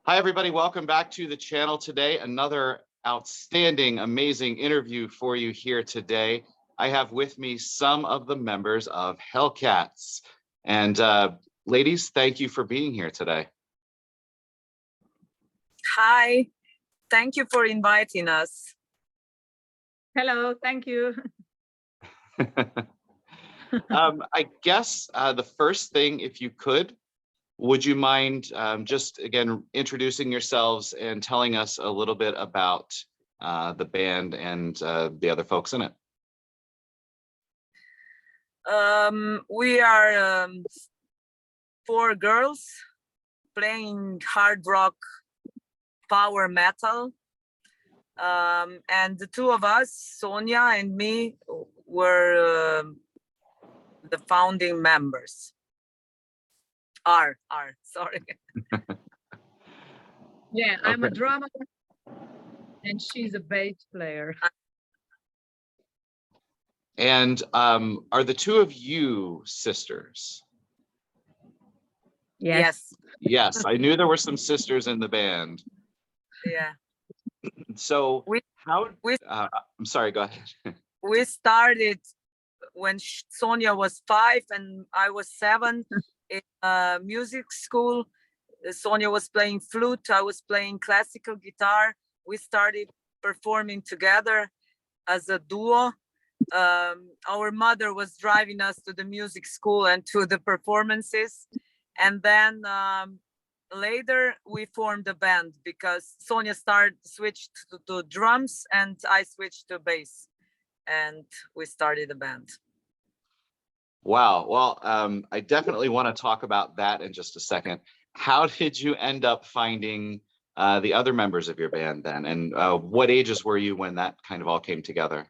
Hi, everybody. Welcome back to the channel today. Another outstanding, amazing interview for you here today. I have with me some of the members of Hellcats. And ladies, thank you for being here today. Hi, thank you for inviting us. Hello, thank you. I guess the first thing, if you could, would you mind just again introducing yourselves and telling us a little bit about the band and the other folks in it? We are 4 girls playing hard rock, power metal, and the 2 of us, Sonja and me, were the founding members. Sorry. Yeah, I'm a Okay. drummer and she's a bass player. And are the 2 of you sisters? Yes. Yes, I knew there were some sisters in the band. Yeah. So I'm sorry, go ahead. We started when Sonja was 5 and I was 7 in music school. Sonja was playing flute, I was playing classical guitar. We started performing together as a duo. Our mother was driving us to the music school and to the performances. And then later we formed a band because Sonja switched to drums and I switched to bass. And we started a band. Wow. Well, I definitely want to talk about that in just a second. How did you end up finding the other members of your band then? And what ages were you when that kind of all came together?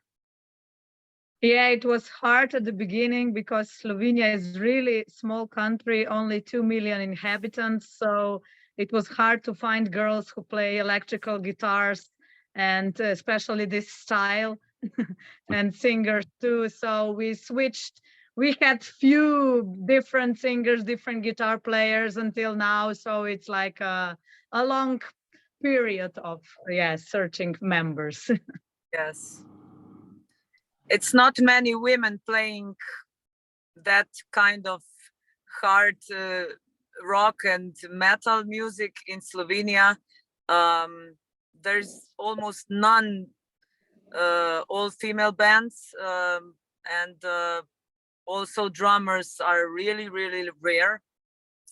Yeah, it was hard at the beginning because Slovenia is really small country, only 2 million inhabitants. So it was hard to find girls who play electrical guitars and especially this style and singers too. So we switched. We had few different singers, different guitar players until now. So it's like a long period of searching members. Yes. It's not many women playing that kind of hard rock and metal music in Slovenia. There's almost none all-female bands, and also drummers are really, really rare.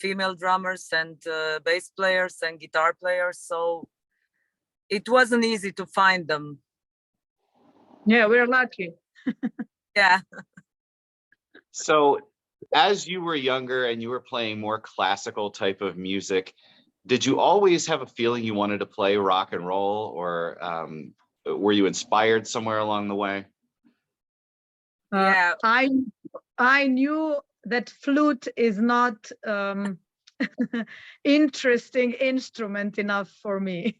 Female drummers and bass players and guitar players. So it wasn't easy to find them. Yeah, we're lucky. Yeah. So as you were younger and you were playing more classical type of music, did you always have a feeling you wanted to play rock and roll, or were you inspired somewhere along the way? Yeah. I knew that flute is not interesting instrument enough for me.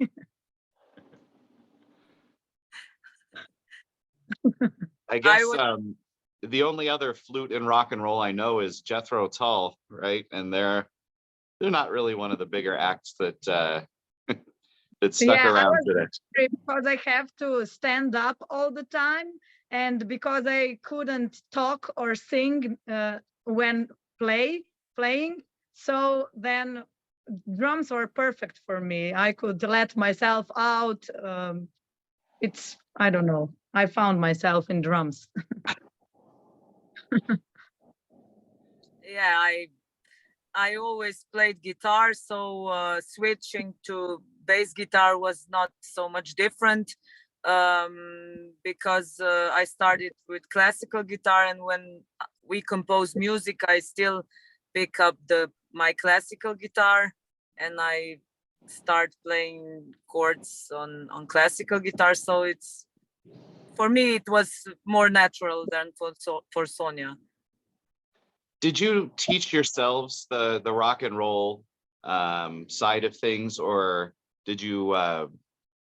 I guess the only other flute in rock and roll I know is Jethro Tull, right? And they're not really one of the bigger acts that that stuck around today. Because I have to stand up all the time, and because I couldn't talk or sing when playing, so then drums were perfect for me. I could let myself out. I don't know. I found myself in drums. Yeah, I always played guitar, so switching to bass guitar was not so much different, because I started with classical guitar, and when we compose music, I still pick up my classical guitar and I start playing chords on classical guitar. So for me it was more natural than for Sonja. Did you teach yourselves the rock and roll side of things, or did you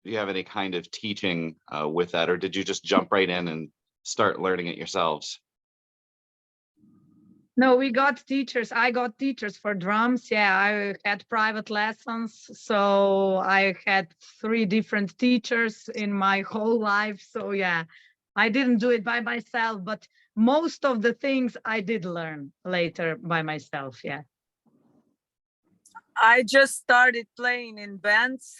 do you have any kind of teaching with that, or did you just jump right in and start learning it yourselves? No, we got teachers. I got teachers for drums. Yeah, I had private lessons. So I had 3 different teachers in my whole life. So yeah, I didn't do it by myself, but most of the things I did learn later by myself. Yeah. I just started playing in bands,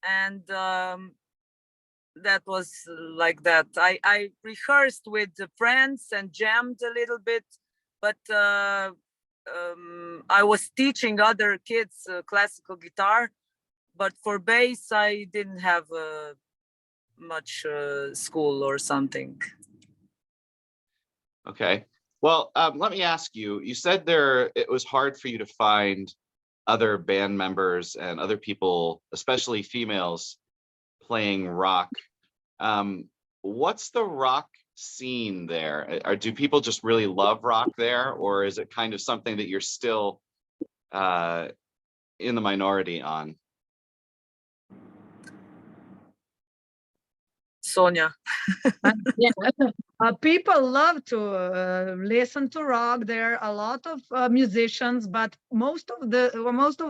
and that was like that. I rehearsed with the friends and jammed a little bit, but I was teaching other kids classical guitar, but for bass I didn't have much school or something. Okay. Well, let me ask you, you said it was hard for you to find other band members and other people, especially females, playing rock. What's the rock scene there? Or do people just really love rock there, or is it kind of something that you're still in the minority on? Sonja. Yeah. People love to listen to rock. There are a lot of musicians, but most of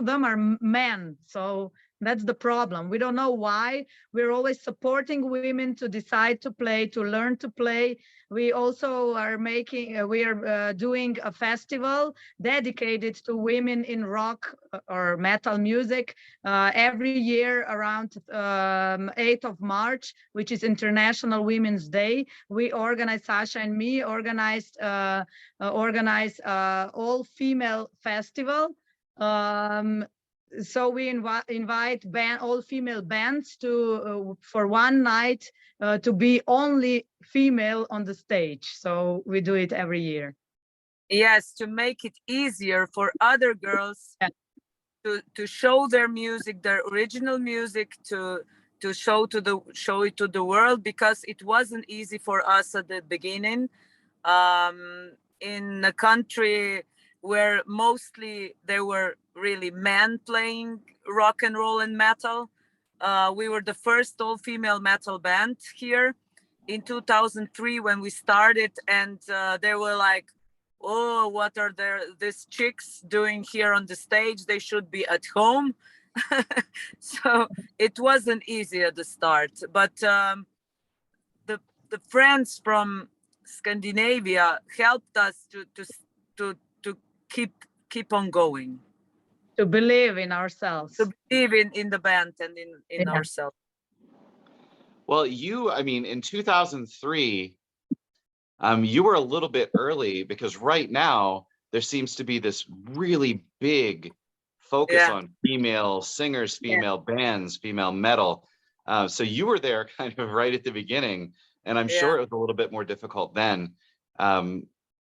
them are men. So that's the problem. We don't know why. We're always supporting women to decide to play, to learn to play. We also are doing a festival dedicated to women in rock or metal music every year around 8th of March, which is International Women's Day. We organize, Sasha and me organize all female festival. So we invite all female bands to for one night to be only female on the stage. So we do it every year. Yes, to make it easier for other girls to show their music, their original music, to show it to the world, because it wasn't easy for us at the beginning. In a country where mostly there were really men playing rock and roll and metal. We were the first all-female metal band here in 2003 when we started, and they were like, oh, what are these chicks doing here on the stage? They should be at home. So it wasn't easy at the start, but the friends from Scandinavia helped us to keep on going. To believe in ourselves. To believe in the band and in ourselves. Well, I mean, in 2003, you were a little bit early, because right now there seems to be this really big focus on female singers, female bands, female metal. So you were there kind of right at the beginning, and I'm sure it was a little bit more difficult then.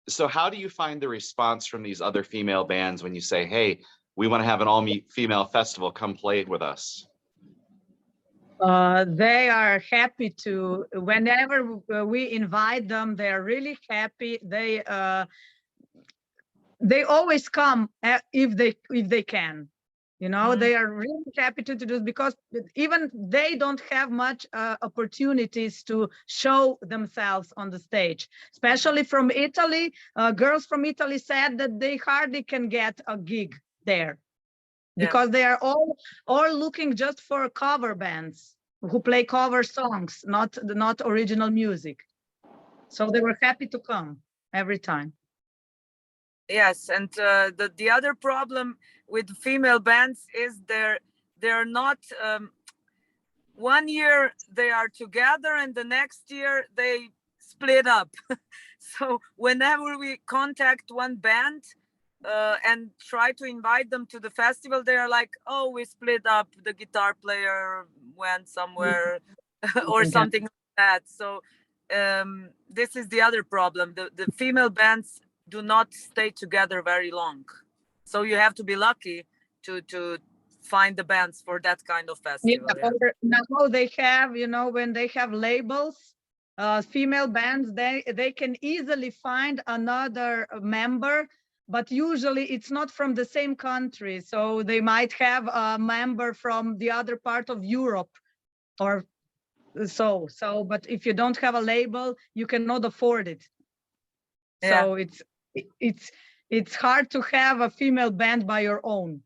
So how do you find the response from these other female bands when you say, hey, we want to have an all-female festival, come play with us? They are happy to, whenever we invite them, they're really happy. They always come if they can. You know, they are really happy to do, because even they don't have much opportunities to show themselves on the stage, especially from Italy. Girls from Italy said that they hardly can get a gig there, because they are all looking just for cover bands who play cover songs, not original music. So they were happy to come every time. Yes, and the other problem with female bands is they're not. One year they are together, and the next year they split up. So whenever we contact one band and try to invite them to the festival, they are like, "Oh, we split up. The guitar player went somewhere," or something like that. So this is the other problem. The female bands do not stay together very long, so you have to be lucky to find the bands for that kind of festival. Now they have, you know, when they have labels, female bands, they can easily find another member, but usually it's not from the same country. So they might have a member from the other part of Europe, or so. But if you don't have a label, you cannot afford it. So it's it's hard to have a female band by your own.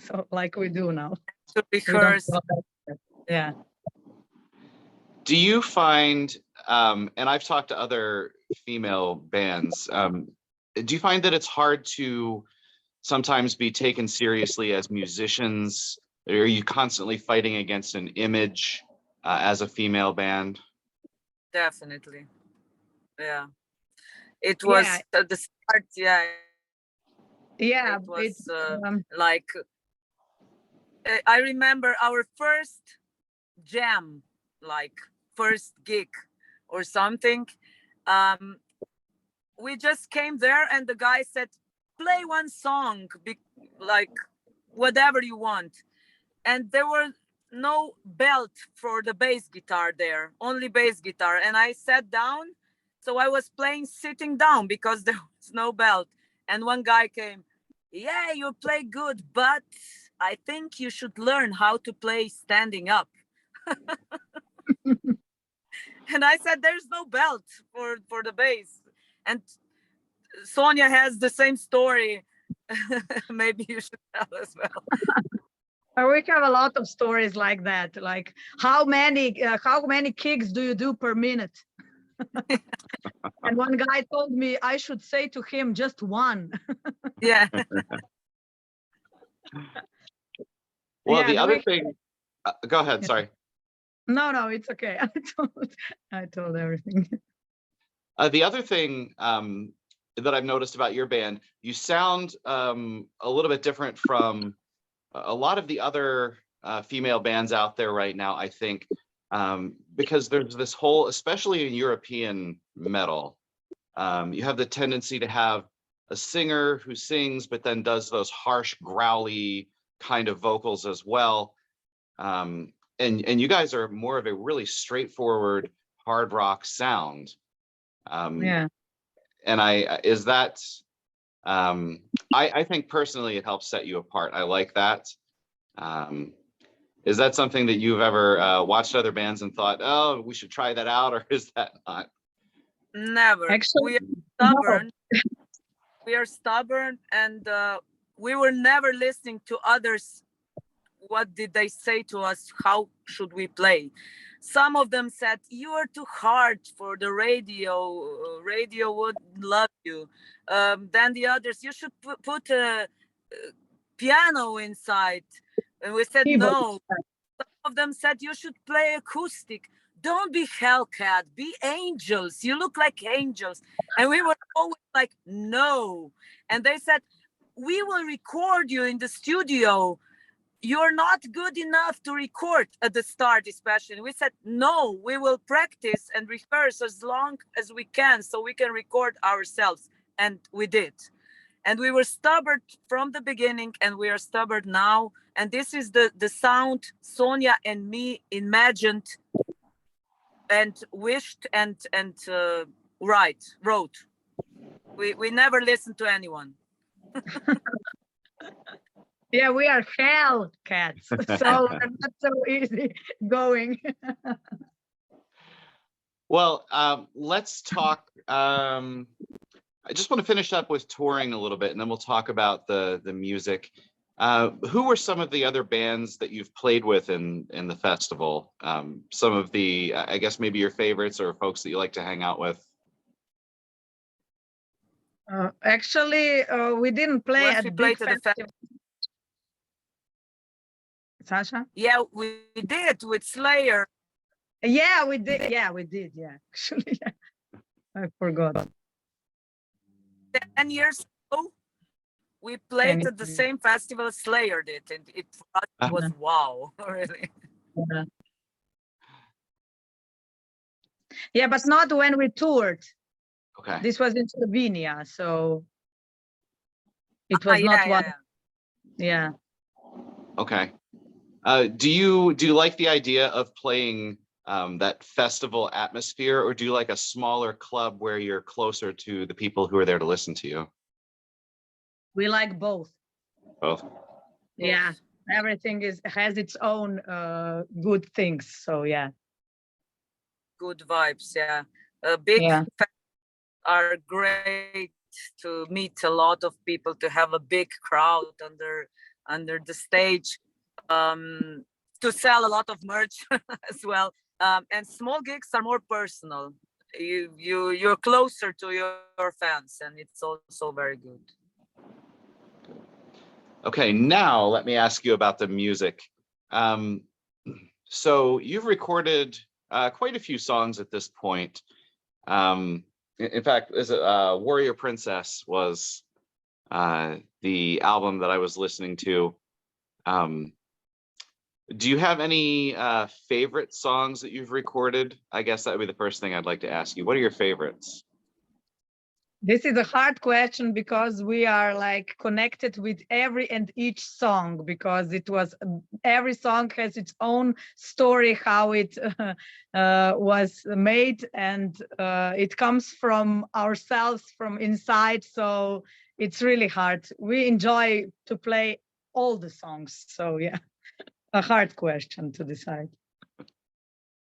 So like we do now. To We don't rehearse. go that. Yeah. Do you find, and I've talked to other female bands, do you find that it's hard to sometimes be taken seriously as musicians? Are you constantly fighting against an image as a female band? Definitely. Yeah. It was Yeah. at the start, yeah. Yeah. It was It's like I remember our first jam, like first gig or something. We just came there and the guy said, play one song, like whatever you want. And there were no belt for the bass guitar there, only bass guitar. And I sat down. So I was playing sitting down because there was no belt. And one guy came, yeah, you play good, but I think you should learn how to play standing up. And I said, there's no belt for the bass. And Sonja has the same story. Maybe you should tell as well. we have a lot of stories like that. Like how many kicks do you do per minute? And one guy told me I should say to him just one. Yeah. Well, Yeah, the do other we- thing, go ahead, sorry. No, it's okay. I told everything. The other thing that I've noticed about your band, you sound a little bit different from a lot of the other female bands out there right now, I think, because there's this whole, especially in European metal, you have the tendency to have a singer who sings, but then does those harsh, growly kind of vocals as well. And you guys are more of a really straightforward hard rock sound. Yeah. And I think personally it helps set you apart. I like that. Is that something that you've ever watched other bands and thought, oh, we should try that out, or is that not? Never. Actually, We are stubborn. We are stubborn, and we were never listening to others. What did they say to us? How should we play? Some of them said, you are too hard for the radio. Radio would love you. Then the others, you should put a piano inside. And we said, Keyboard. no. Some of them said, you should play acoustic. Don't be Hellcat, be angels. You look like angels. And we were always like, no. And they said, we will record you in the studio. You're not good enough to record at the start, especially. And we said, no, we will practice and rehearse as long as we can so we can record ourselves. And we did. And we were stubborn from the beginning, and we are stubborn now. And this is the sound Sonja and me imagined and wished and wrote. We never listened to anyone. Yeah, we are Hellcats, so we're not so easy going. Well, let's talk. I just want to finish up with touring a little bit, and then we'll talk about the music. Who were some of the other bands that you've played with in the festival? Some of the, I guess maybe your favorites or folks that you like to hang out with. Actually, we didn't play Once at we big played at the festivals. Sasha? Yeah, we did with Slayer. Yeah, we did. Yeah, we did. Yeah, actually, yeah. I forgot. 10 years ago, we played at the same festival Slayer did, and it for us was wow, really. Yeah. Yeah, but not when we toured. Okay. This was in Slovenia, so it was not one. Yeah. Okay. Do you like the idea of playing that festival atmosphere, or do you like a smaller club where you're closer to the people who are there to listen to you? We like both. Both. Yeah, everything has its own good things. So yeah. Good vibes, yeah. Big Yeah. are great to meet a lot of people, to have a big crowd under the stage, to sell a lot of merch as well. And small gigs are more personal. You're closer to your fans, and it's also very good. Okay, now let me ask you about the music. So you've recorded quite a few songs at this point. In fact, Warrior Princess was the album that I was listening to. Do you have any favorite songs that you've recorded? I guess that would be the first thing I'd like to ask you. What are your favorites? This is a hard question because we are like connected with every and each song, because it was every song has its own story, how it was made, and it comes from ourselves, from inside. So it's really hard. We enjoy to play all the songs. So yeah, a hard question to decide.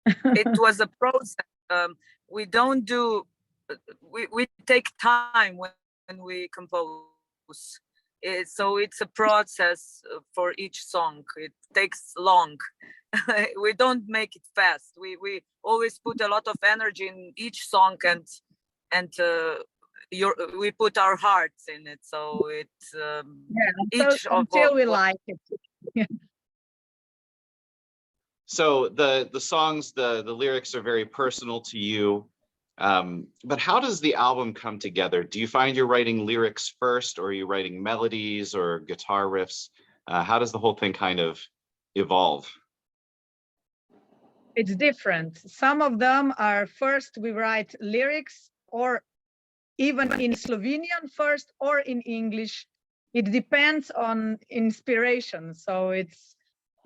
It was a process. We don't do. We take time when we compose. So it's a process for each song. It takes long. We don't make it fast. We always put a lot of energy in each song, and we put our hearts in it. So it's each of until we like it. Yeah. So the songs, the lyrics are very personal to you. But how does the album come together? Do you find you're writing lyrics first, or are you writing melodies or guitar riffs? How does the whole thing kind of evolve? It's different. Some of them are first we write lyrics, or even in Slovenian first, or in English. It depends on inspiration. So it's,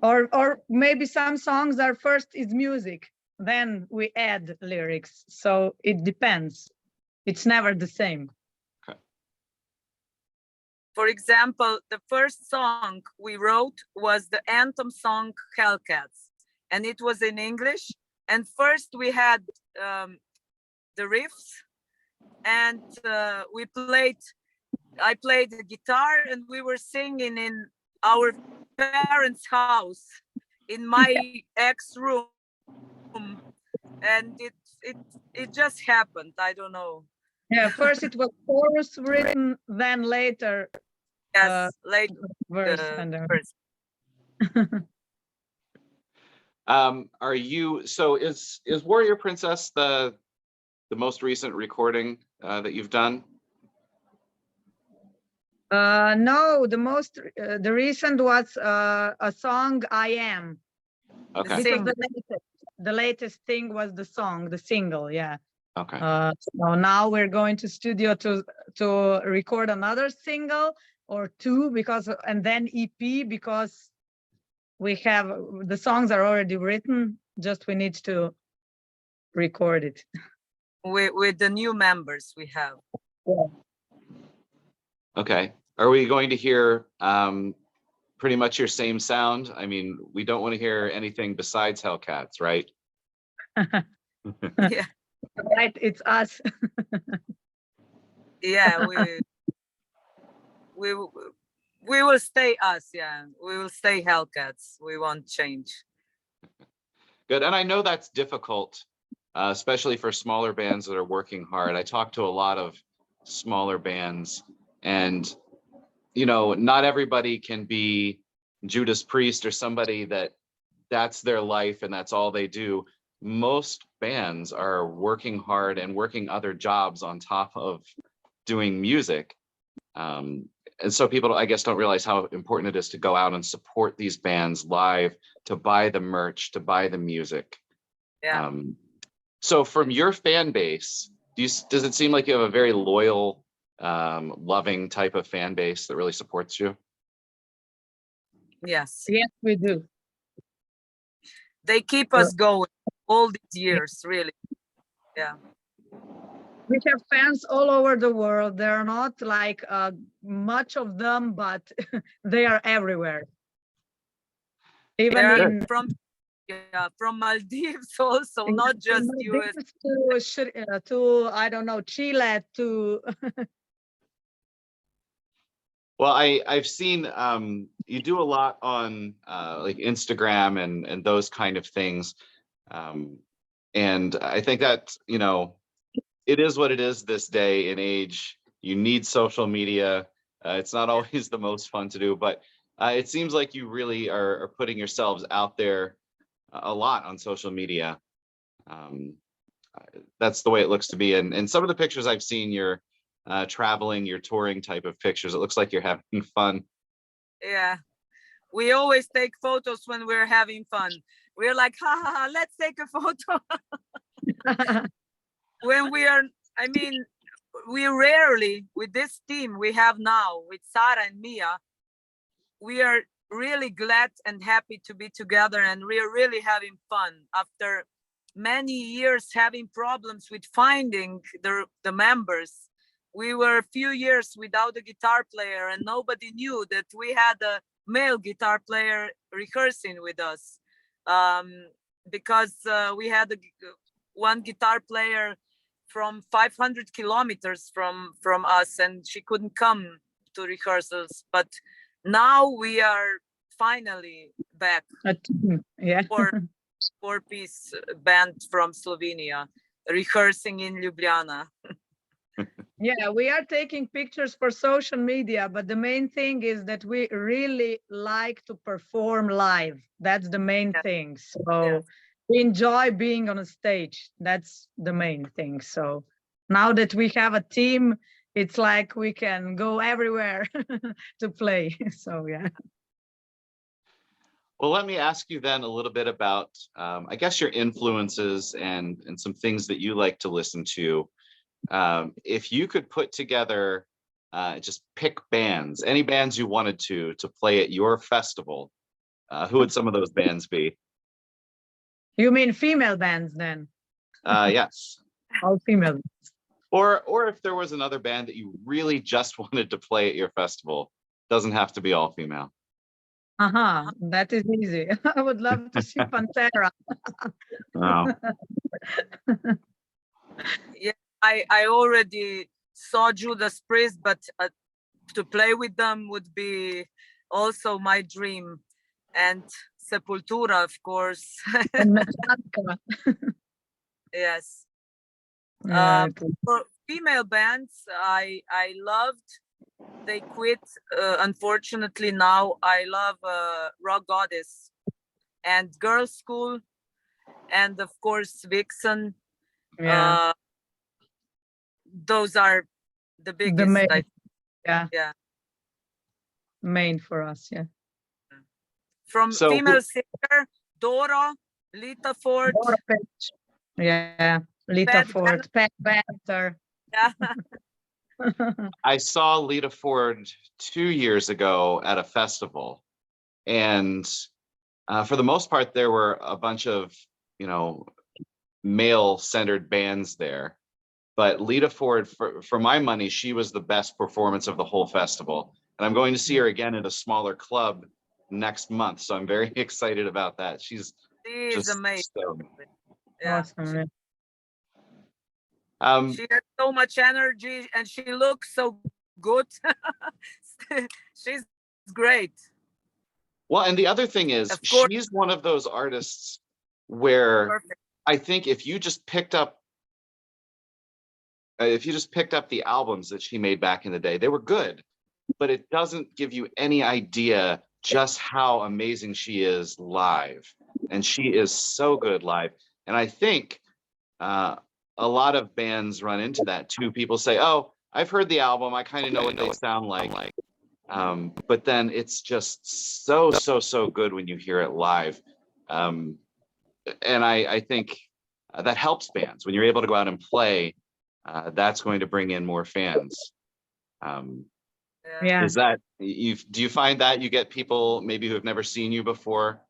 or maybe some songs are first is music, then we add lyrics. So it depends. It's never the same. Okay. For example, the first song we wrote was the anthem song Hellcats, and it was in English. And first we had the riffs, and I played the guitar, and we were singing in our parents' house, in my ex room. And it just happened. I don't know. Yeah, first it was chorus written, then later Yes, later verse and then Are you, so is Warrior Princess the most recent recording that you've done? no, the recent was a song I Am. Okay. This was the latest thing was the song, the single, yeah. Okay. So now we're going to studio to record another single or two, because, and then EP, because we have, the songs are already written, just we need to record it. With the new members we have. Yeah. Okay. Are we going to hear pretty much your same sound? I mean, we don't want to hear anything besides Hellcats, right? Yeah. Right, it's us. Yeah, we will stay us. Yeah, we will stay Hellcats. We won't change. Good. And I know that's difficult, especially for smaller bands that are working hard. I talk to a lot of smaller bands, and you know, not everybody can be Judas Priest or somebody that's their life and that's all they do. Most bands are working hard and working other jobs on top of doing music. And so people, I guess, don't realize how important it is to go out and support these bands live, to buy the merch, to buy the music. Yeah. So from your fan base, does it seem like you have a very loyal, loving type of fan base that really supports you? Yes. Yes, we do. They keep us going all these years, really. Yeah. We have fans all over the world. They're not like much of them, but they are everywhere. Even from Maldives also, not just US. To I don't know, Chile, to Well, I've seen you do a lot on like Instagram and those kind of things. And I think that, you know, it is what it is this day and age. You need social media. It's not always the most fun to do, but it seems like you really are putting yourselves out there a lot on social media. Um, that's the way it looks to be. And some of the pictures I've seen, you're traveling, you're touring type of pictures. It looks like you're having fun. Yeah, we always take photos when we're having fun. We're like, ha ha ha, let's take a photo. When we are, I mean, we rarely, with this team we have now, with Sarah and Mia, we are really glad and happy to be together, and we are really having fun after many years having problems with finding the members. We were a few years without a guitar player, and nobody knew that we had a male guitar player rehearsing with us, because we had one guitar player from 500 kilometers from us, and she couldn't come to rehearsals. But now we are finally back. Yeah. Four-piece band from Slovenia rehearsing in Ljubljana. Yeah, we are taking pictures for social media, but the main thing is that we really like to perform live. That's the main thing. So we enjoy being on a stage. That's the main thing. So now that we have a team, it's like we can go everywhere to play. So yeah. Well, let me ask you then a little bit about, I guess, your influences and some things that you like to listen to. If you could put together, just pick bands, any bands you wanted to play at your festival, who would some of those bands be? You mean female bands then? Yes. All female. Or if there was another band that you really just wanted to play at your festival, doesn't have to be all female. That is easy. I would love to see Pantera. Oh. Yeah, I already saw Judas Priest, but to play with them would be also my dream. And Sepultura, of course. Yes. Yeah, For female bands, I loved. They quit, unfortunately. Now I love Rock Goddess and Girls School, and of course Vixen. yeah. Those are the biggest. The main, yeah. Main for us, yeah. From So female singer, Doro, Lita Ford. Doro Page. Yeah, Lita Pat Ford, Pat Banter. Yeah. I saw Lita Ford 2 years ago at a festival, and for the most part, there were a bunch of, you know, male-centered bands there. But Lita Ford, for my money, she was the best performance of the whole festival. And I'm going to see her again at a smaller club next month, so I'm very excited about that. She's just amazing. So, Yeah. Awesome. She has so much energy and she looks so good. She's great. Well, and the other thing is, she's one of those artists where I think if you just picked up the albums that she made back in the day, they were good, but it doesn't give you any idea just how amazing she is live. And she is so good live. And I think a lot of bands run into that too. People say, oh, I've heard the album, I kind of know what they sound like. But then it's just so good when you hear it live. And I think that helps bands. When you're able to go out and play, that's going to bring in more fans. Yeah. Is that, do you find that you get people maybe who have never seen you before?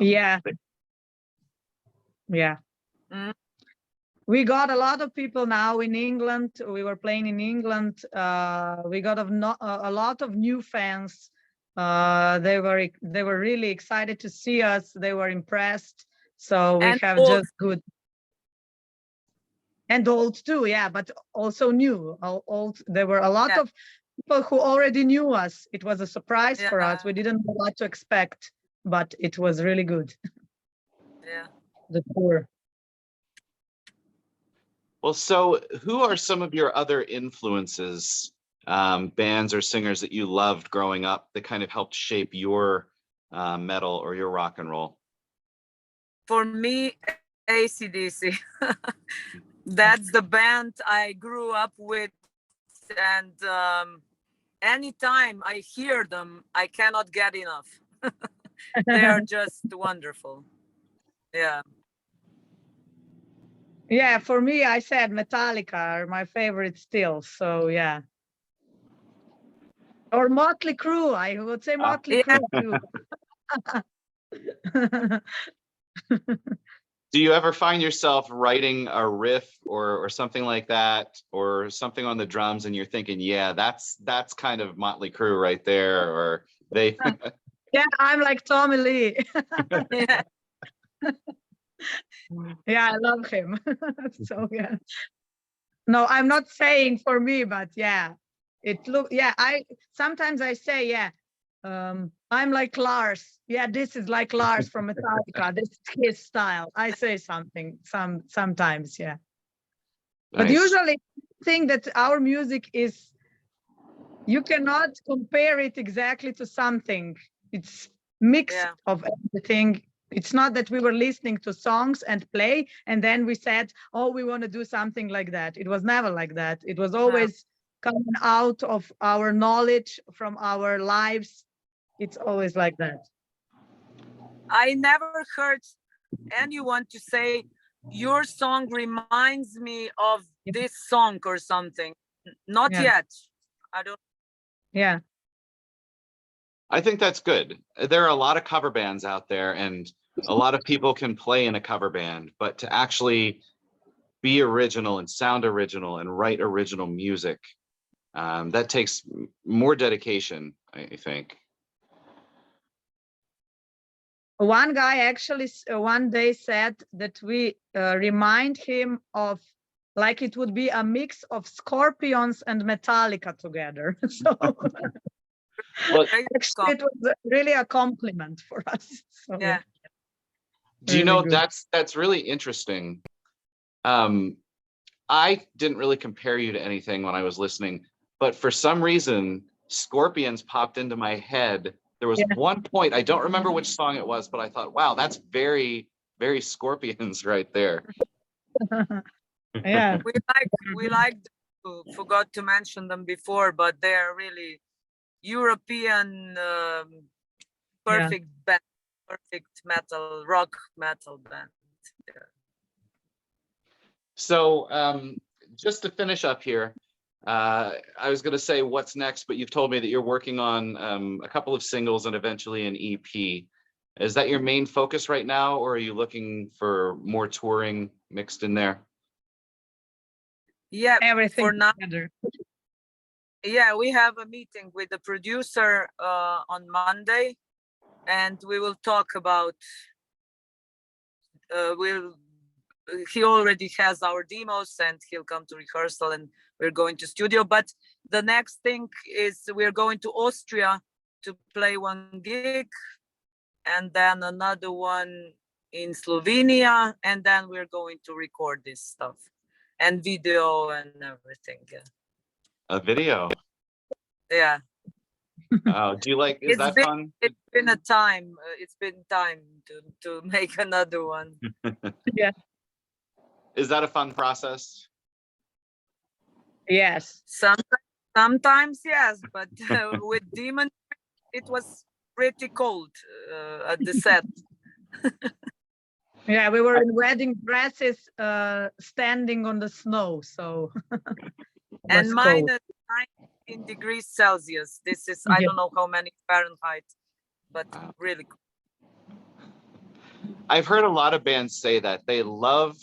Yeah. We got a lot of people now in England. We were playing in England. We got a lot of new fans. They were really excited to see us. They were impressed. So we have just good. And old too, yeah, but also new. Old. There were a lot of people who already knew us. It was a surprise for us. Yeah. We didn't know what to expect, but it was really good. Yeah. The tour. Well, so who are some of your other influences, bands or singers that you loved growing up that kind of helped shape your metal or your rock and roll? For me, AC/DC. That's the band I grew up with, and anytime I hear them, I cannot get enough. They are just wonderful. Yeah. Yeah, for me, I said Metallica are my favorite still. So yeah. Or Motley Crue. I would say Motley Yeah. Crue too. Do you ever find yourself writing a riff or something like that, or something on the drums, and you're thinking, yeah, that's kind of Motley Crue right there, or they? Yeah, I'm like Tommy Lee. Yeah. Yeah, I love him. So yeah. No, I'm not saying for me, but yeah, I sometimes I say, yeah, I'm like Lars. Yeah, this is like Lars from Metallica. This is his style. I say something sometimes, yeah. But Nice. usually I think that our music is, you cannot compare it exactly to something. It's mix Yeah. of everything. It's not that we were listening to songs and play and then we said, oh, we want to do something like that. It was never like that. It was always coming out of our knowledge from our lives. It's always like that. I never heard anyone to say your song reminds me of this song or something. Not Yeah. yet. I don't. Yeah. I think that's good. There are a lot of cover bands out there, and a lot of people can play in a cover band, but to actually be original and sound original and write original music, that takes more dedication, I think. One guy actually one day said that we remind him of, like it would be a mix of Scorpions and Metallica together. So Well, actually it was really a compliment for us. So, Yeah. do you really know, good. that's really interesting. I didn't really compare you to anything when I was listening, but for some reason, Scorpions popped into my head. There was Yeah. one point, I don't remember which song it was, but I thought, wow, that's very, very Scorpions right there. Yeah. We like forgot to mention them before, but they're really European perfect band, perfect rock metal band. Yeah. So just to finish up here, I was going to say what's next, but you've told me that you're working on a couple of singles and eventually an EP. Is that your main focus right now, or are you looking for more touring mixed in there? Yeah, Everything for now. together. Yeah, we have a meeting with the producer on Monday, and we will talk about. He already has our demos, and he'll come to rehearsal, and we're going to studio. But the next thing is we're going to Austria to play one gig, and then another one in Slovenia, and then we're going to record this stuff and video and everything. Yeah. A video. Yeah. Oh, do you like? Is that fun? It's been a time. It's been time to make another one. Yeah. Is that a fun process? Yes. Sometimes yes, but with Demon, it was pretty cold at the set. Yeah, we were in wedding dresses, standing on the snow. So And was cold. minus 19 degrees Celsius. This is, I Yeah. don't know how many Fahrenheit, but Wow. really cool. I've heard a lot of bands say that they love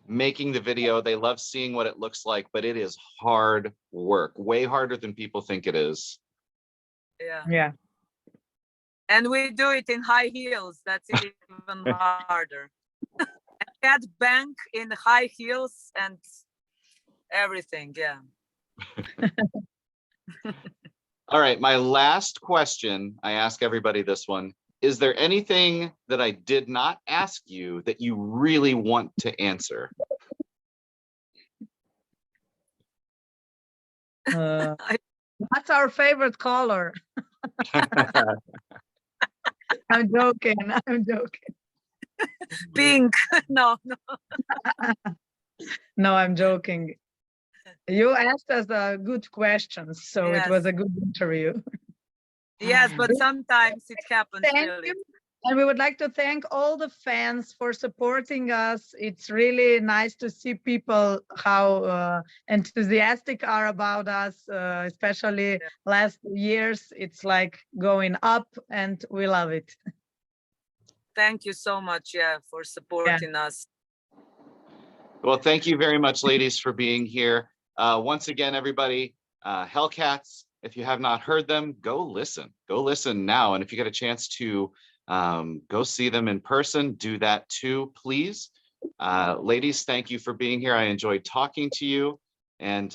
making the video, they love seeing what it looks like, but it is hard work, way harder than people think it is. Yeah. Yeah. And we do it in high heels. That's even harder. And Cat Bank in high heels and everything. Yeah. All right, my last question, I ask everybody this one. Is there anything that I did not ask you that you really want to answer? What's our favorite color? I'm joking. I'm joking. Pink. No, no. No, I'm joking. You asked us good questions, so Yes. it was a good interview. Yes, but sometimes it happens. Thank Really. you. And we would like to thank all the fans for supporting us. It's really nice to see people how enthusiastic are about us, especially last years. It's like going up, and we love it. Thank you so much, yeah, for supporting us. Well, thank you very much, ladies, for being here. Once again, everybody, Hellcats, if you have not heard them, go listen. Go listen now. And if you get a chance to go see them in person, do that too, please. Ladies, thank you for being here. I enjoyed talking to you, and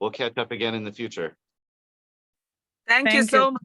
we'll catch up again in the future. Thank you so much.